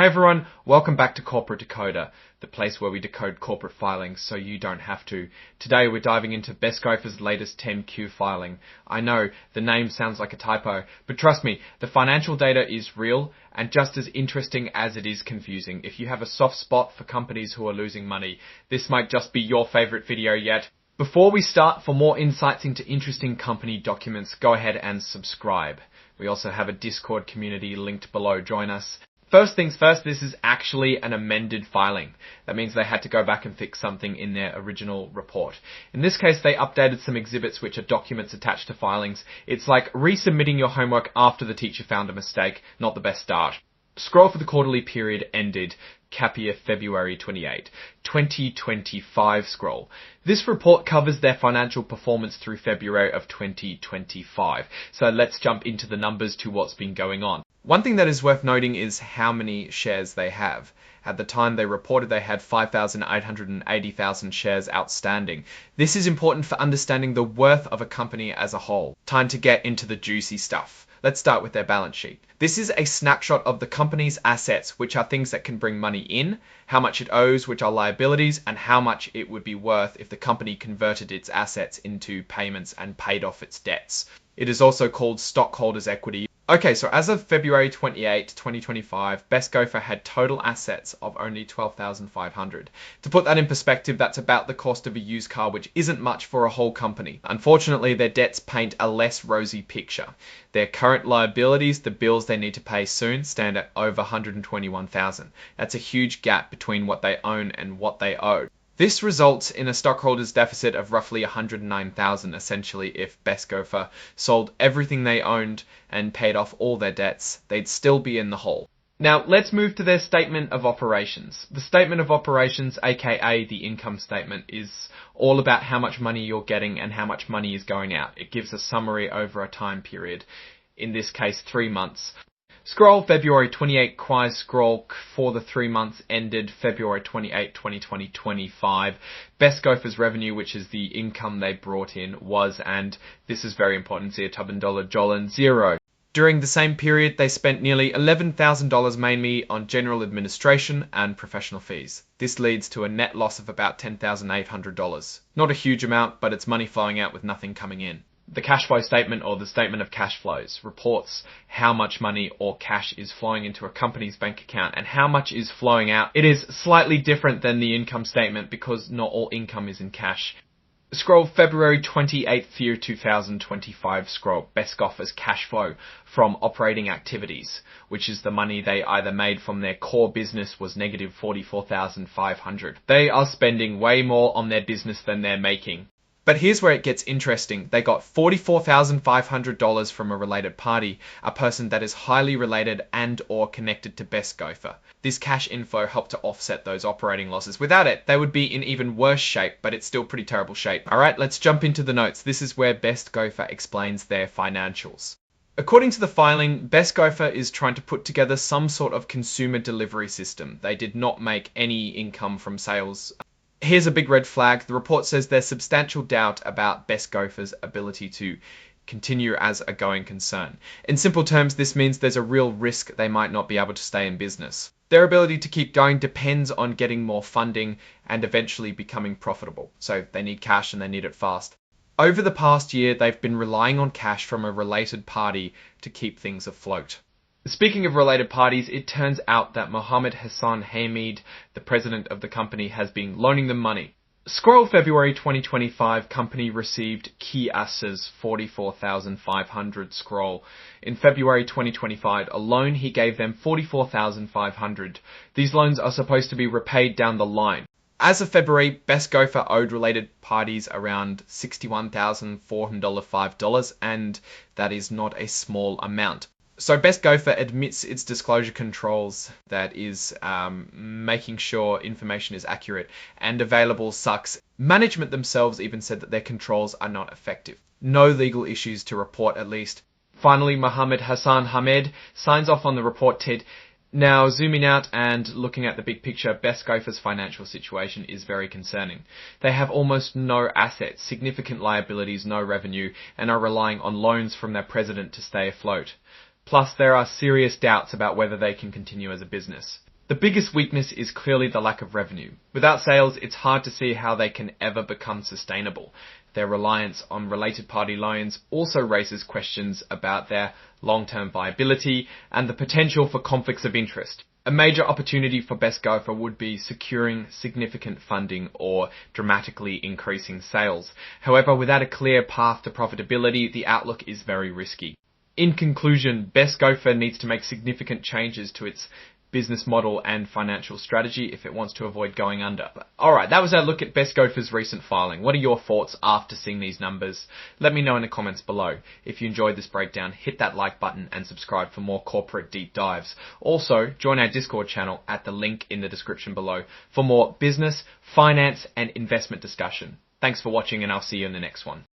Hey everyone, welcome back to Corporate Decoder, the place where we decode corporate filings so you don't have to. Today we're diving into BestGofer's latest 10Q filing. I know, the name sounds like a typo, but trust me, the financial data is real and just as interesting as it is confusing. If you have a soft spot for companies who are losing money, this might just be your favorite video yet. Before we start, for more insights into interesting company documents, go ahead and subscribe. We also have a Discord community linked below. Join us. First things first, this is actually an amended filing. That means they had to go back and fix something in their original report. In this case, they updated some exhibits which are documents attached to filings. It's like resubmitting your homework after the teacher found a mistake, not the best start. Scroll for the quarterly period ended cap year February 28, 2025 scroll. This report covers their financial performance through February of 2025. So let's jump into the numbers to what's been going on. One thing that is worth noting is how many shares they have. At the time they reported they had 5,880,000 shares outstanding. This is important for understanding the worth of a company as a whole. Time to get into the juicy stuff. Let's start with their balance sheet. This is a snapshot of the company's assets, which are things that can bring money in, how much it owes, which are liabilities, and how much it would be worth if the company converted its assets into payments and paid off its debts. It is also called stockholders' equity. Okay, so as of February 28, 2025, BestGofer had total assets of only $12,500. To put that in perspective, that's about the cost of a used car, which isn't much for a whole company. Unfortunately, their debts paint a less rosy picture. Their current liabilities, the bills they need to pay soon, stand at over $121,000. That's a huge gap between what they own and what they owe. This results in a stockholders deficit of roughly $109,000 essentially. If BestGofer sold everything they owned and paid off all their debts, they'd still be in the hole. Now let's move to their statement of operations. The statement of operations, aka the income statement, is all about how much money you're getting and how much money is going out. It gives a summary over a time period, in this case 3 months. Scroll February 28, Quai scroll for the 3 months ended February 28, 2025. BestGofer's revenue, which is the income they brought in, was, and this is very important, $0. During the same period, they spent nearly $11,000 mainly on general administration and professional fees. This leads to a net loss of about $10,800. Not a huge amount, but it's money flowing out with nothing coming in. The cash flow statement, or the statement of cash flows, reports how much money or cash is flowing into a company's bank account and how much is flowing out. It is slightly different than the income statement because not all income is in cash. Scroll February 28th year 2025 scroll BestGofer's cash flow from operating activities, which is the money they either made from their core business, was negative $44,500. They are spending way more on their business than they're making. But here's where it gets interesting. They got $44,500 from a related party, a person that is highly related and or connected to BestGofer. This cash inflow helped to offset those operating losses. Without it, they would be in even worse shape, but it's still pretty terrible shape. Alright, let's jump into the notes. This is where BestGofer explains their financials. According to the filing, BestGofer is trying to put together some sort of consumer delivery system. They did not make any income from sales. Here's a big red flag. The report says there's substantial doubt about BestGofer's ability to continue as a going concern. In simple terms, this means there's a real risk they might not be able to stay in business. Their ability to keep going depends on getting more funding and eventually becoming profitable. So they need cash and they need it fast. Over the past year, they've been relying on cash from a related party to keep things afloat. Speaking of related parties, it turns out that Mohammed Hassan Hamid, the president of the company, has been loaning them money. Scroll February 2025, company received Kiasa's $44,500 scroll. In February 2025 alone, he gave them $44,500. These loans are supposed to be repaid down the line. As of February, BestGofer owed related parties around $61,405, and that is not a small amount. So BestGofer admits its disclosure controls, that is making sure information is accurate and available, sucks. Management themselves even said that their controls are not effective. No legal issues to report, at least. Finally, Mohammed Hassan Hamed signs off on the report. Now, zooming out and looking at the big picture, BestGofer's financial situation is very concerning. They have almost no assets, significant liabilities, no revenue, and are relying on loans from their president to stay afloat. Plus, there are serious doubts about whether they can continue as a business. The biggest weakness is clearly the lack of revenue. Without sales, it's hard to see how they can ever become sustainable. Their reliance on related party loans also raises questions about their long-term viability and the potential for conflicts of interest. A major opportunity for BestGofer would be securing significant funding or dramatically increasing sales. However, without a clear path to profitability, the outlook is very risky. In conclusion, BestGofer needs to make significant changes to its business model and financial strategy if it wants to avoid going under. Alright, that was our look at BestGofer's recent filing. What are your thoughts after seeing these numbers? Let me know in the comments below. If you enjoyed this breakdown, hit that like button and subscribe for more corporate deep dives. Also, join our Discord channel at the link in the description below for more business, finance and investment discussion. Thanks for watching and I'll see you in the next one.